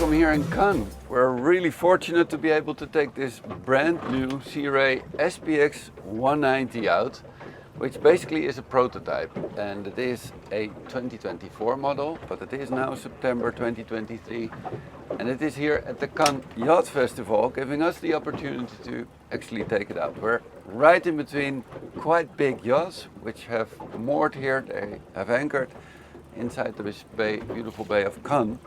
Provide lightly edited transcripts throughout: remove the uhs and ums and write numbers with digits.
welcome here in Cannes. We're really fortunate to be able to take this brand new Sea Ray SPX 190 out, which basically is a prototype, and it is a 2024 model, but it is now September 2023, and it is here at the Cannes Yacht Festival, giving us the opportunity to actually take it out. We're right in between quite big yachts, which have moored here, they have anchored inside this bay, beautiful bay of Cannes.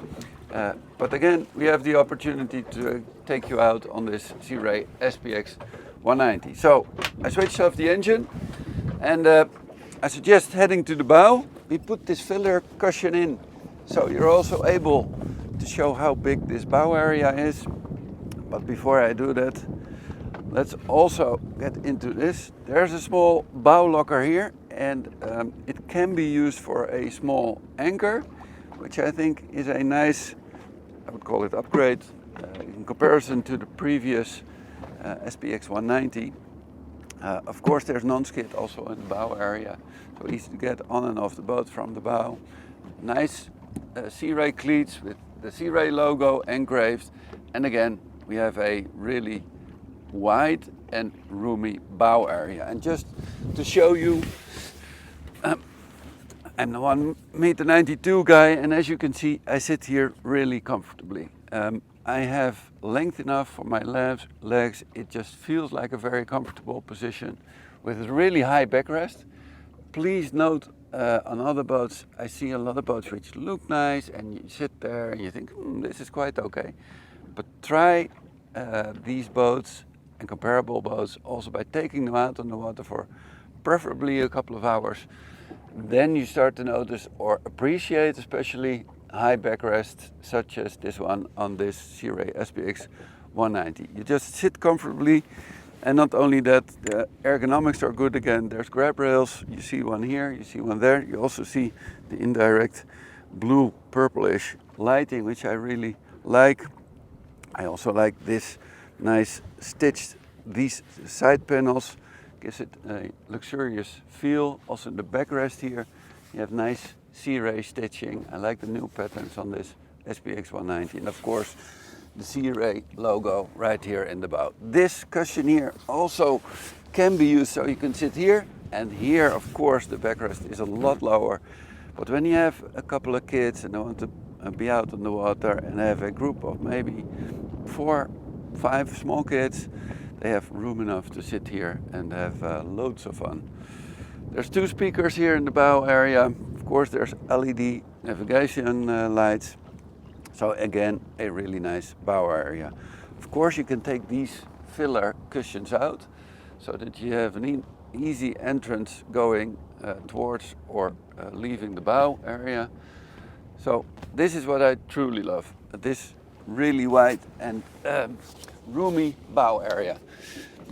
But again, we have the opportunity to take you out on this Sea Ray SPX 190. So I switched off the engine, and I suggest heading to the bow. We put this filler cushion in, so you're also able to show how big this bow area is. But before I do that, let's also get into this. There's a small bow locker here, and it can be used for a small anchor, which I think is a nice, I would call it upgrade, in comparison to the previous SPX 190. Of course, there's non-skid also in the bow area, so easy to get on and off the boat from the bow. Nice Sea Ray cleats with the Sea Ray logo engraved, and again, we have a really wide and roomy bow area. And just to show you, I'm the 1.92 m guy, and as you can see, I sit here really comfortably. I have length enough for my legs. It just feels like a very comfortable position with a really high backrest. Please note, on other boats, I see a lot of boats which look nice, and you sit there and you think, this is quite okay. But try these boats and comparable boats also by taking them out on the water for preferably a couple of hours. Then you start to notice or appreciate especially high backrests such as this one on this Sea Ray SPX 190. You just sit comfortably, and not only that, the ergonomics are good again. There's grab rails, you see one here, you see one there. You also see the indirect blue purplish lighting, which I really like. I also like this nice stitched, these side panels, gives it a luxurious feel. Also the backrest here, you have nice Sea Ray stitching. I like the new patterns on this SPX 190, and of course the Sea Ray logo right here in the bow. This cushion here also can be used, so you can sit here, and here of course the backrest is a lot lower. But when you have a couple of kids and they want to be out on the water and have a group of maybe 4, 5 small kids, they have room enough to sit here and have loads of fun. There's 2 speakers here in the bow area. Of course, there's LED navigation lights. So again, a really nice bow area. Of course, you can take these filler cushions out so that you have an easy entrance going towards or leaving the bow area. So this is what I truly love. This really wide and roomy bow area.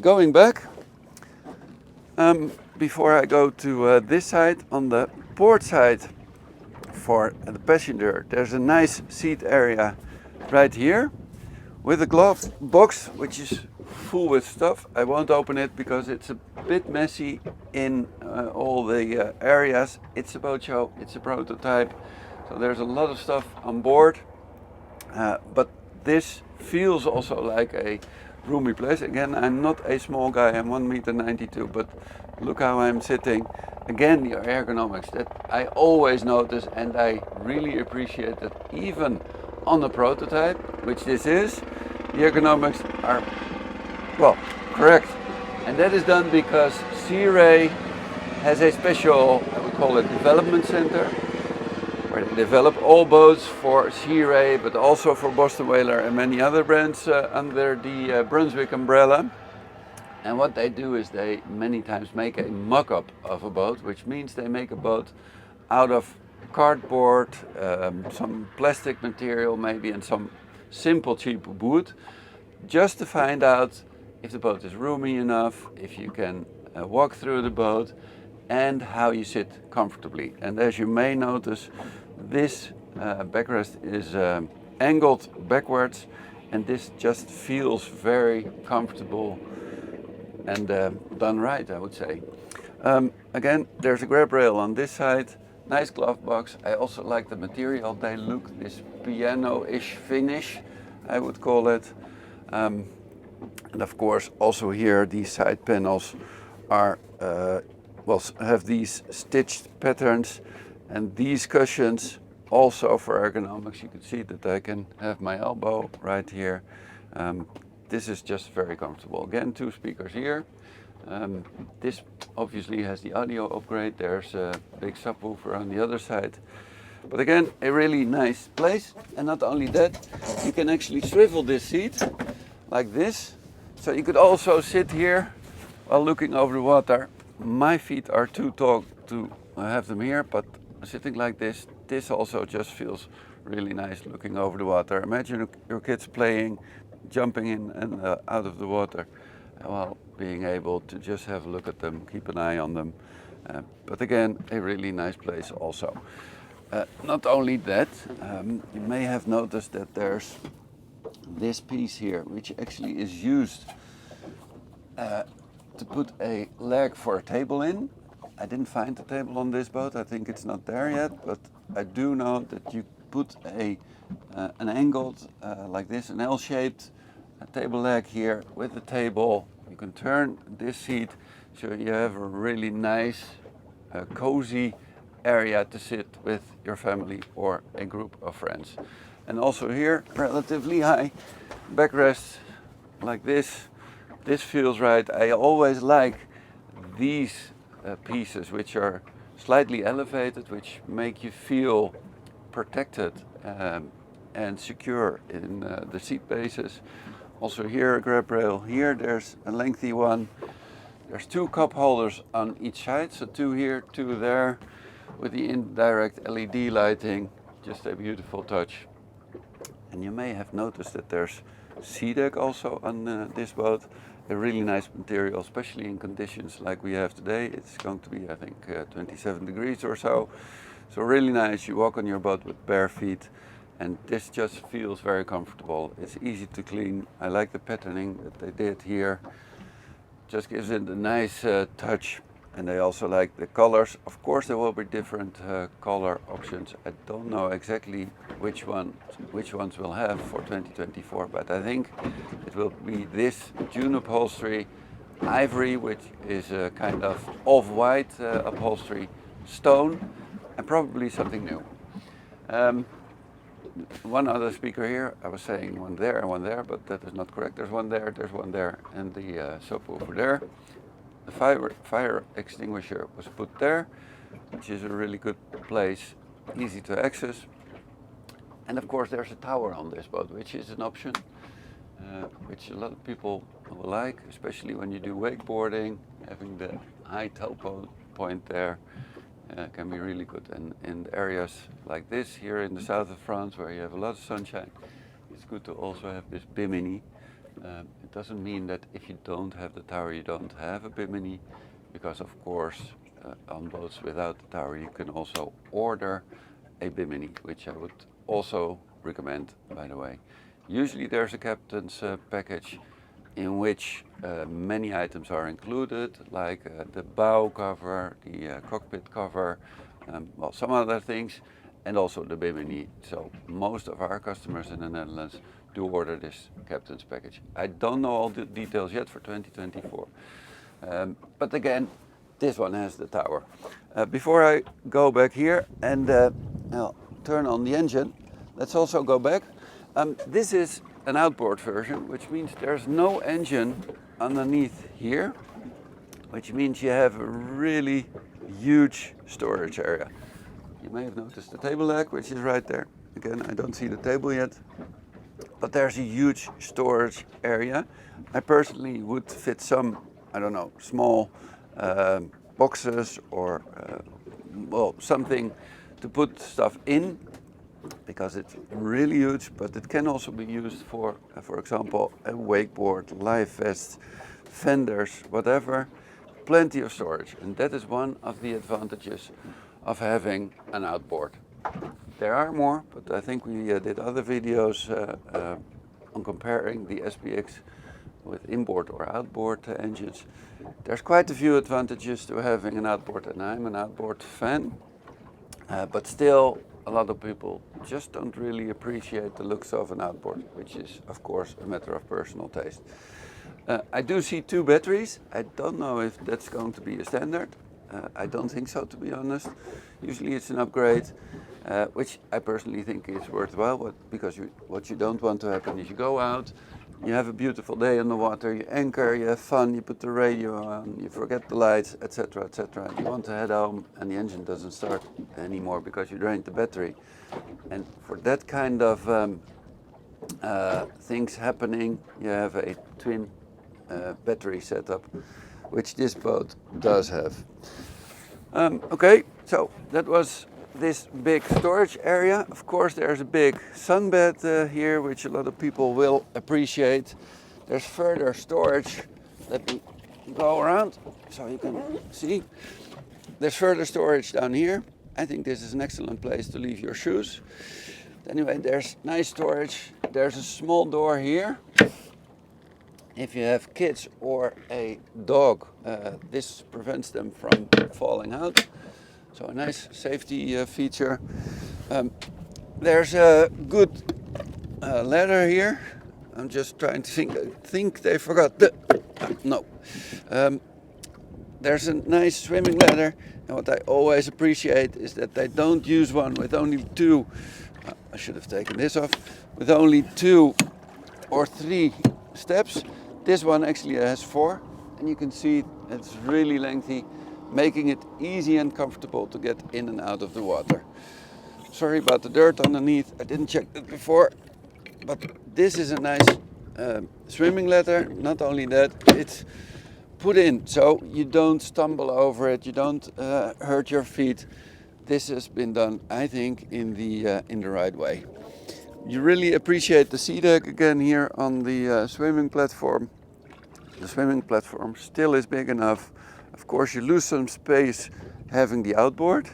Going back, before I go to this side, on the port side for the passenger, there's a nice seat area right here with a glove box which is full with stuff. I won't open it because it's a bit messy in all the areas. It's a boat show, it's a prototype, so there's a lot of stuff on board. But this feels also like a roomy place. Again, I'm not a small guy, I'm 1.92 m, but look how I'm sitting. Again, the ergonomics that I always notice, and I really appreciate that even on a prototype, which this is, the ergonomics are, well, correct. And that is done because Sea Ray has a special, I would call it, development center, where they develop all boats for Sea Ray, but also for Boston Whaler and many other brands under the Brunswick umbrella. And what they do is they many times make a mock-up of a boat, which means they make a boat out of cardboard, some plastic material maybe, and some simple cheap wood, just to find out if the boat is roomy enough, if you can walk through the boat, and how you sit comfortably. And as you may notice, this backrest is angled backwards, and this just feels very comfortable and done right, I would say. Again, there's a grab rail on this side, Nice glove box. I also like the material. They look this piano-ish finish, I would call it. And of course, also here, these side panels are well, have these stitched patterns, and these cushions also for ergonomics. You can see that I can have my elbow right here. This is just very comfortable. Again, 2 speakers here. This obviously has the audio upgrade. There's a big subwoofer on the other side. But again, a really nice place. And not only that, you can actually swivel this seat like this. So you could also sit here while looking over the water. My feet are too tall to have them here, but sitting like this, this also just feels really nice looking over the water. Imagine your kids playing, jumping in and out of the water, while being able to just have a look at them, keep an eye on them. But again, a really nice place also. Not only that, you may have noticed that there's this piece here, which actually is used to put a leg for a table in. I didn't find a table on this boat. I think it's not there yet, but I do know that you put an angled, like this, an L-shaped table leg here with the table. You can turn this seat so you have a really nice, cozy area to sit with your family or a group of friends. And also here, relatively high backrest like this. This feels right. I always like these pieces which are slightly elevated, which make you feel protected and secure in the seat bases. Also here a grab rail. Here there's a lengthy one. There's 2 cup holders on each side, so 2 here, 2 there, with the indirect LED lighting. Just a beautiful touch. And you may have noticed that there's sea deck also on this boat. A really nice material, especially in conditions like we have today. It's going to be, I think, 27 degrees or so. So really nice. You walk on your boat with bare feet, and this just feels very comfortable. It's easy to clean. I like the patterning that they did here. Just gives it a nice touch. And they also like the colors. Of course, there will be different color options. I don't know exactly which ones we'll have for 2024, but I think it will be this June upholstery, ivory, which is a kind of off-white upholstery, stone, and probably something new. One other speaker here. I was saying one there and one there, but that is not correct. There's one there, and the subwoofer there. The fire extinguisher was put there, which is a really good place, easy to access. And of course there's a tower on this boat, which is an option, which a lot of people will like, especially when you do wakeboarding. Having the high tow point there can be really good. And in areas like this, here in the south of France, where you have a lot of sunshine, it's good to also have this bimini. It doesn't mean that if you don't have the tower, you don't have a bimini, because of course on boats without the tower you can also order a bimini, which I would also recommend, by the way. Usually there's a captain's package in which many items are included, like the bow cover, the cockpit cover, well, some other things, and also the bimini. So most of our customers in the Netherlands do order this captain's package. I don't know all the details yet for 2024, but again, this one has the tower. Before I go back here and turn on the engine, let's also go back. This is an outboard version, which means there's no engine underneath here, which means you have a really huge storage area. You may have noticed the table leg, which is right there. Again, I don't see the table yet, but there's a huge storage area. I personally would fit some, I don't know, small boxes or well, something to put stuff in, because it's really huge. But it can also be used for example, a wakeboard, life vest, fenders, whatever. Plenty of storage, and that is one of the advantages of having an outboard. There are more, but I think we did other videos on comparing the SPX with inboard or outboard engines. There's quite a few advantages to having an outboard, and I'm an outboard fan. But still, a lot of people just don't really appreciate the looks of an outboard, which is of course a matter of personal taste. I do see 2 batteries. I don't know if that's going to be a standard. I don't think so, to be honest. Usually it's an upgrade, which I personally think is worthwhile, but because what you don't want to happen is you go out, you have a beautiful day on the water, you anchor, you have fun, you put the radio on, you forget the lights, etc., etc. You want to head home and the engine doesn't start anymore because you drained the battery. And for that kind of things happening, you have a twin battery setup, which this boat does have. Okay, so that was this big storage area. Of course, there's a big sunbed here, which a lot of people will appreciate. There's further storage. Let me go around so you can see. There's further storage down here. I think this is an excellent place to leave your shoes. Anyway, there's nice storage. There's a small door here. If you have kids or a dog, this prevents them from falling out. So a nice safety feature. There's a good ladder here. I'm just trying to think they forgot the, no. There's a nice swimming ladder, and what I always appreciate is that they don't use one with only 2, I should have taken this off, with only 2 or 3 steps. This one actually has 4, and you can see it's really lengthy, making it easy and comfortable to get in and out of the water. Sorry about the dirt underneath, I didn't check that before, but this is a nice swimming ladder. Not only that, it's put in so you don't stumble over it, you don't hurt your feet. This has been done, I think, in the right way. You really appreciate the sea deck again here on the swimming platform. The swimming platform still is big enough. Of course, you lose some space having the outboard,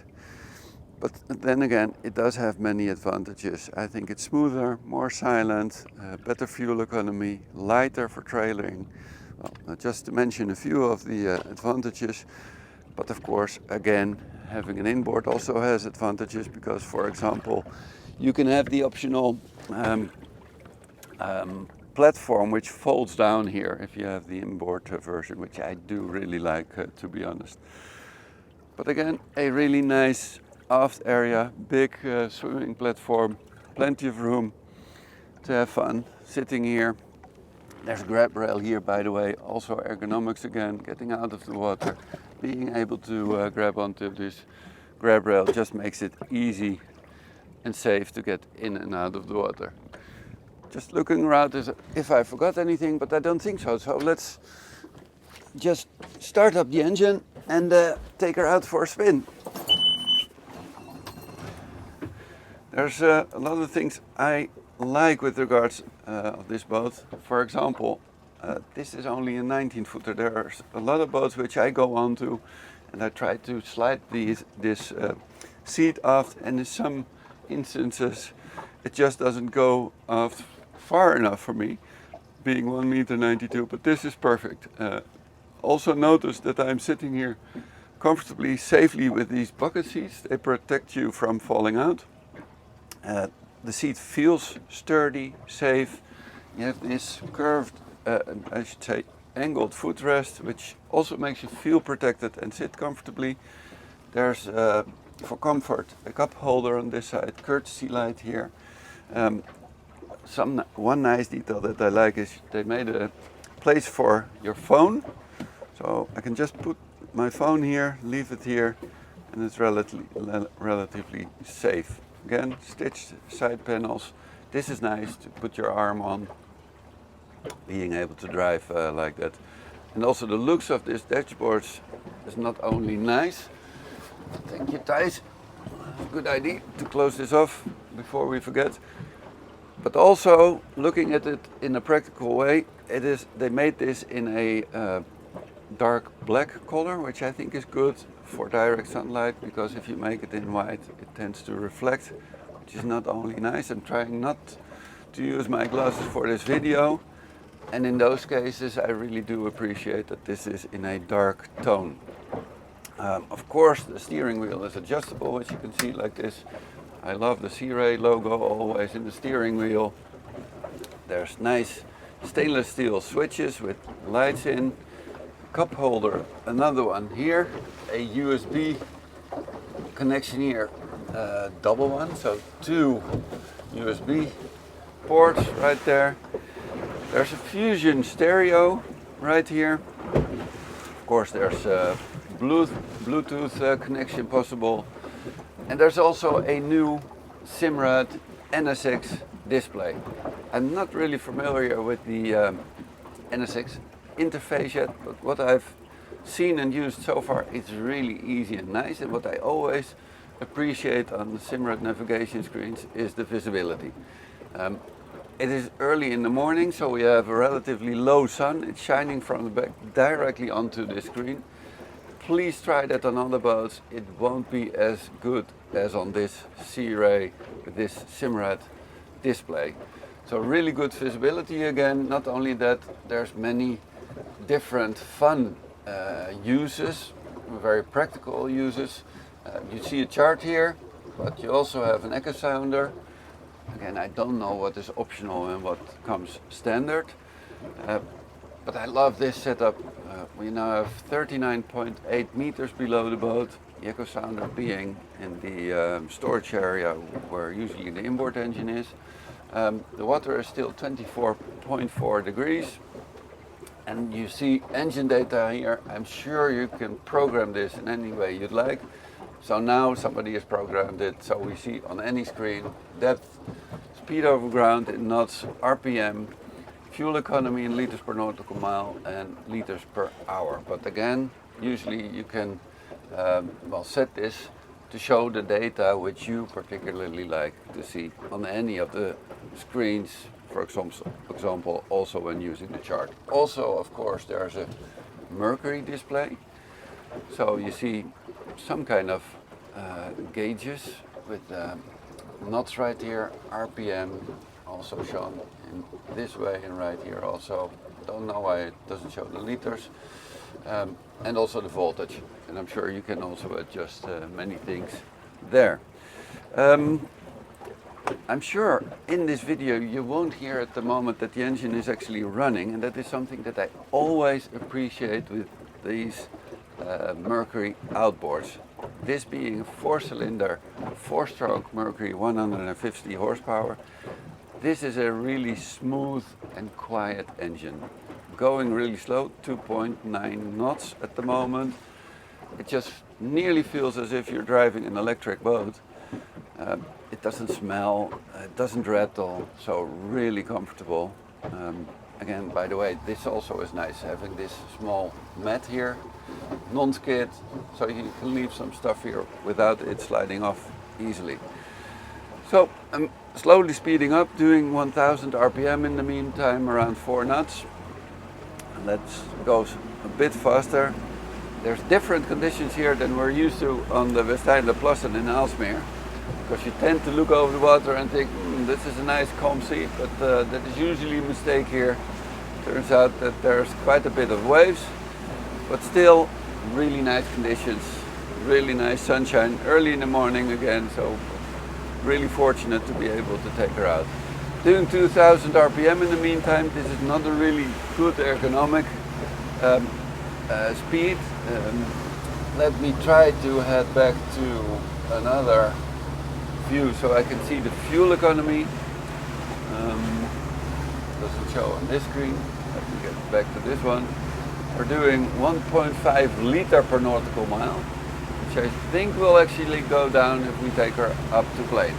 but then again, it does have many advantages. I think it's smoother, more silent, better fuel economy, lighter for trailing. Well, just to mention a few of the advantages, but of course, again, having an inboard also has advantages because, for example, you can have the optional platform which folds down here if you have the inboard version, which I do really like, to be honest. But again, a really nice aft area, big swimming platform, plenty of room to have fun sitting here. There's a grab rail here, by the way, also ergonomics again, getting out of the water, being able to grab onto this grab rail just makes it easy and safe to get in and out of the water. Just looking around as if I forgot anything, but I don't think so. So let's just start up the engine and take her out for a spin. There's a lot of things I like with regards of this boat. For example, this is only a 19-footer. There's a lot of boats which I go onto and I try to slide this seat aft, and in some instances it just doesn't go aft far enough for me, being 1.92 m, but this is perfect. Also notice that I'm sitting here comfortably, safely with these bucket seats. They protect you from falling out. The seat feels sturdy, safe. You have this curved, I should say, angled footrest, which also makes you feel protected and sit comfortably. There's, for comfort, a cup holder on this side, courtesy light here. One nice detail that I like is they made a place for your phone. So I can just put my phone here, leave it here, and it's relatively safe. Again, stitched side panels. This is nice to put your arm on, being able to drive like that. And also the looks of this dashboard is not only nice. Thank you, Thijs. Good idea to close this off before we forget. But also, looking at it in a practical way, they made this in a dark black color, which I think is good for direct sunlight, because if you make it in white, it tends to reflect, which is not only nice. I'm trying not to use my glasses for this video, and in those cases, I really do appreciate that this is in a dark tone. Of course, the steering wheel is adjustable, as you can see, like this. I love the Sea Ray logo always in the steering wheel. There's nice stainless steel switches with lights in. Cup holder, another one here. A USB connection here, double one, so 2 USB ports right there. There's a Fusion stereo right here. Of course, there's a Bluetooth connection possible. And there's also a new Simrad NSX display. I'm not really familiar with the NSX interface yet, but what I've seen and used so far, it's really easy and nice. And what I always appreciate on the Simrad navigation screens is the visibility. It is early in the morning, so we have a relatively low sun. It's shining from the back directly onto the screen. Please try that on other boats. It won't be as good as on this Sea Ray with this Simrad display. So really good visibility again. Not only that, there's many different fun uses, very practical uses. You see a chart here, but you also have an echo sounder. Again, I don't know what is optional and what comes standard, but I love this setup. We now have 39.8 meters below the boat, the echo sounder being in the storage area where usually the inboard engine is. The water is still 24.4 degrees. And you see engine data here. I'm sure you can program this in any way you'd like. So now somebody has programmed it, so we see on any screen depth, speed over ground in knots, RPM, fuel economy in liters per nautical mile, and liters per hour. But again, usually you can set this to show the data which you particularly like to see on any of the screens, for example, also when using the chart. Also, of course, there's a mercury display. So you see some kind of gauges with knots right here, RPM also shown in this way, and right here also. Don't know why it doesn't show the liters. And also the voltage. And I'm sure you can also adjust many things there. I'm sure in this video you won't hear at the moment that the engine is actually running, and that is something that I always appreciate with these Mercury outboards. This being a 4-cylinder, 4-stroke Mercury 150 horsepower, this is a really smooth and quiet engine. Going really slow, 2.9 knots at the moment. It just nearly feels as if you're driving an electric boat. It doesn't smell, it doesn't rattle, so really comfortable. Again, by the way, this also is nice, having this small mat here, non-skid, so you can leave some stuff here without it sliding off easily. So I'm slowly speeding up, doing 1000 RPM in the meantime, around 4 knots. And that goes a bit faster. There's different conditions here than we're used to on the Westeinde-Plassen in Aalsmeer, because you tend to look over the water and think, this is a nice calm sea, but that is usually a mistake here. Turns out that there's quite a bit of waves, but still really nice conditions, really nice sunshine early in the morning again, so really fortunate to be able to take her out. Doing 2000 RPM in the meantime. This is not a really good ergonomic speed. Let me try to head back to another view so I can see the fuel economy. Doesn't show on this screen. Let me get back to this one. We're doing 1.5 liter per nautical mile, which I think will actually go down if we take her up to plane.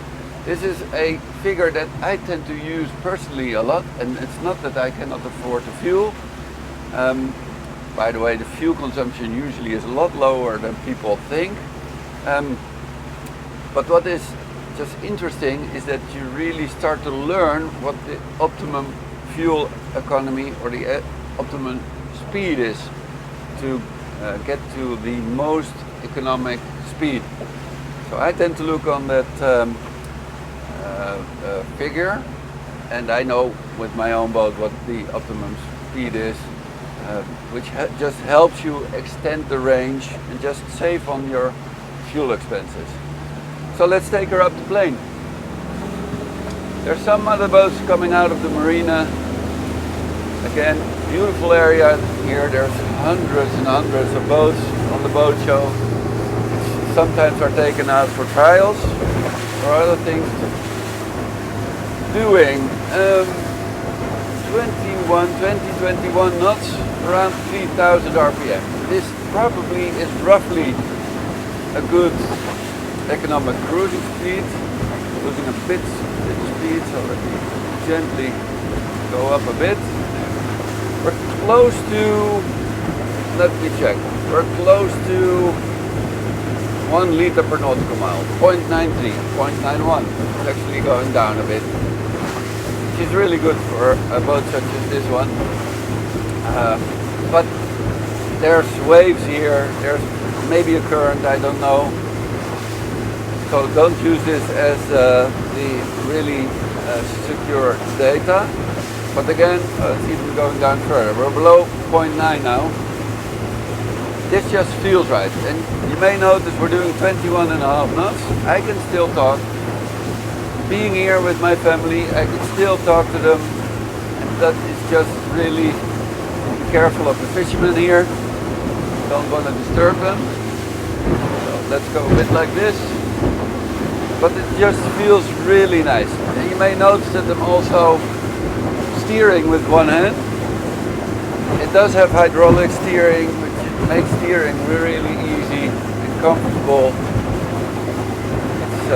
This is a figure that I tend to use personally a lot, and it's not that I cannot afford the fuel. By the way, the fuel consumption usually is a lot lower than people think. But what is just interesting is that you really start to learn what the optimum fuel economy or the optimum speed is to get to the most economic speed. So I tend to look on that figure, and I know with my own boat what the optimum speed is. which just helps you extend the range and just save on your fuel expenses. So let's take her up the plane. There's some other boats coming out of the marina. Again, beautiful area here. There's hundreds and hundreds of boats on the boat show. Sometimes are taken out for trials or other things. Doing 21 knots, around 3,000 RPM. This probably is roughly a good economic cruising speed. Losing a bit of speed, so let me gently go up a bit. We're close to, let me check, we're close to 1 liter per nautical mile, 0.93, 0.91. It's actually going down a bit, which is really good for a boat such as this one. But there's waves here, there's maybe a current, I don't know. So don't use this as the really secure data. But again, it's even going down further. We're below 0.9 now. This just feels right. And you may notice we're doing 21.5 knots. I can still talk. Being here with my family, I can still talk to them. And that is just really, be careful of the fishermen here. Don't want to disturb them. So let's go a bit like this. But it just feels really nice. And you may notice that I'm also steering with one hand. It does have hydraulic steering, which makes steering really easy and comfortable. It's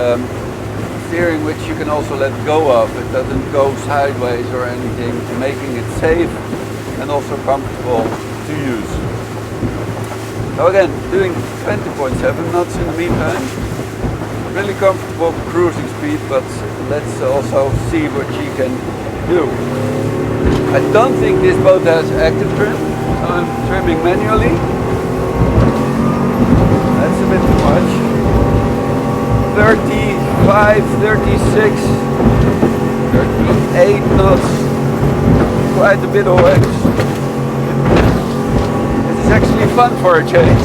steering which you can also let go of. It doesn't go sideways or anything, making it safe and also comfortable to use. So again, doing 20.7 knots in the meantime. Really comfortable cruising speed, but let's also see what she can do. I don't think this boat has active trim, so I'm trimming manually. That's a bit too much. 35, 36, 38 knots, quite a bit of waves. This is actually fun for a change.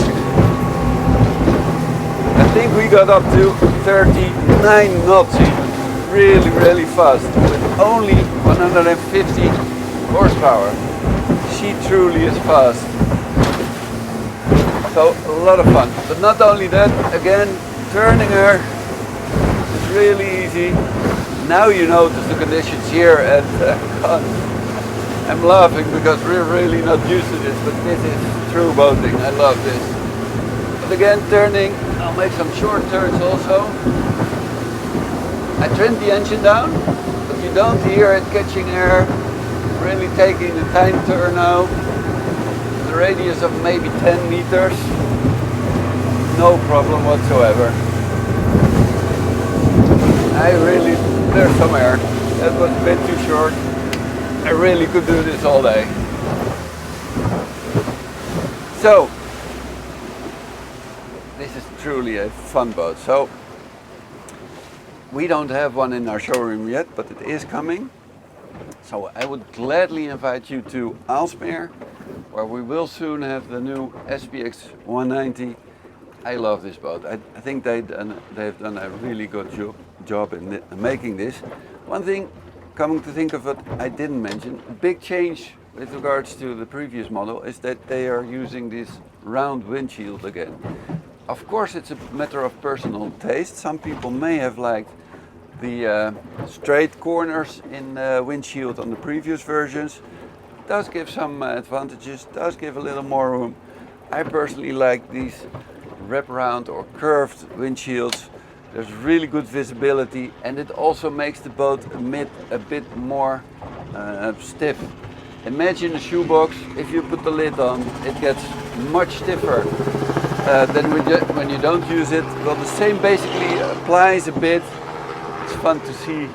I think we got up to 39 knots even, really fast, with only 150 horsepower. She truly is fast. So a lot of fun. But not only that, again, turning her is really easy. Now you notice the conditions here at I'm laughing because we're really not used to this, but this is true boating. I love this. But again, turning, I'll make some short turns also. I trimmed the engine down, but you don't hear it catching air. Really taking the time turn now. The radius of maybe 10 meters. No problem whatsoever. There's some air. That was a bit too short. I really could do this all day. So, this is truly a fun boat. So, we don't have one in our showroom yet, but it is coming. So I would gladly invite you to Aalsmeer, where we will soon have the new SPX 190. I love this boat. I think they've done a really good job in making this. One thing, coming to think of it, I didn't mention, a big change with regards to the previous model is that they are using this round windshield again. Of course, it's a matter of personal taste. Some people may have liked the straight corners in windshield on the previous versions. It does give some advantages, does give a little more room. I personally like these wraparound or curved windshields. There's really good visibility, and it also makes the boat emit a bit more stiff. Imagine a shoebox, if you put the lid on, it gets much stiffer than when you don't use it. Well, the same basically applies a bit. It's fun to see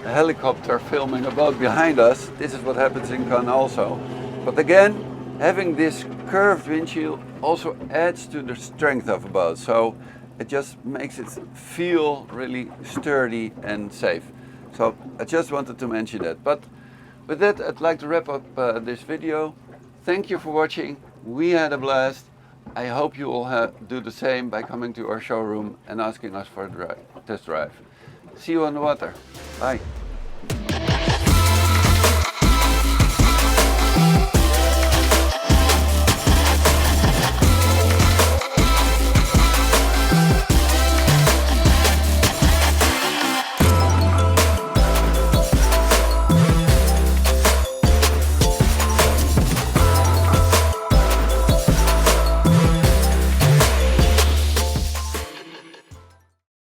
a helicopter filming a boat behind us. This is what happens in Cannes also. But again, having this curved windshield also adds to the strength of a boat. So it just makes it feel really sturdy and safe. So I just wanted to mention that. But with that, I'd like to wrap up this video. Thank you for watching. We had a blast. I hope you will do the same by coming to our showroom and asking us for a test drive. See you on the water. Bye.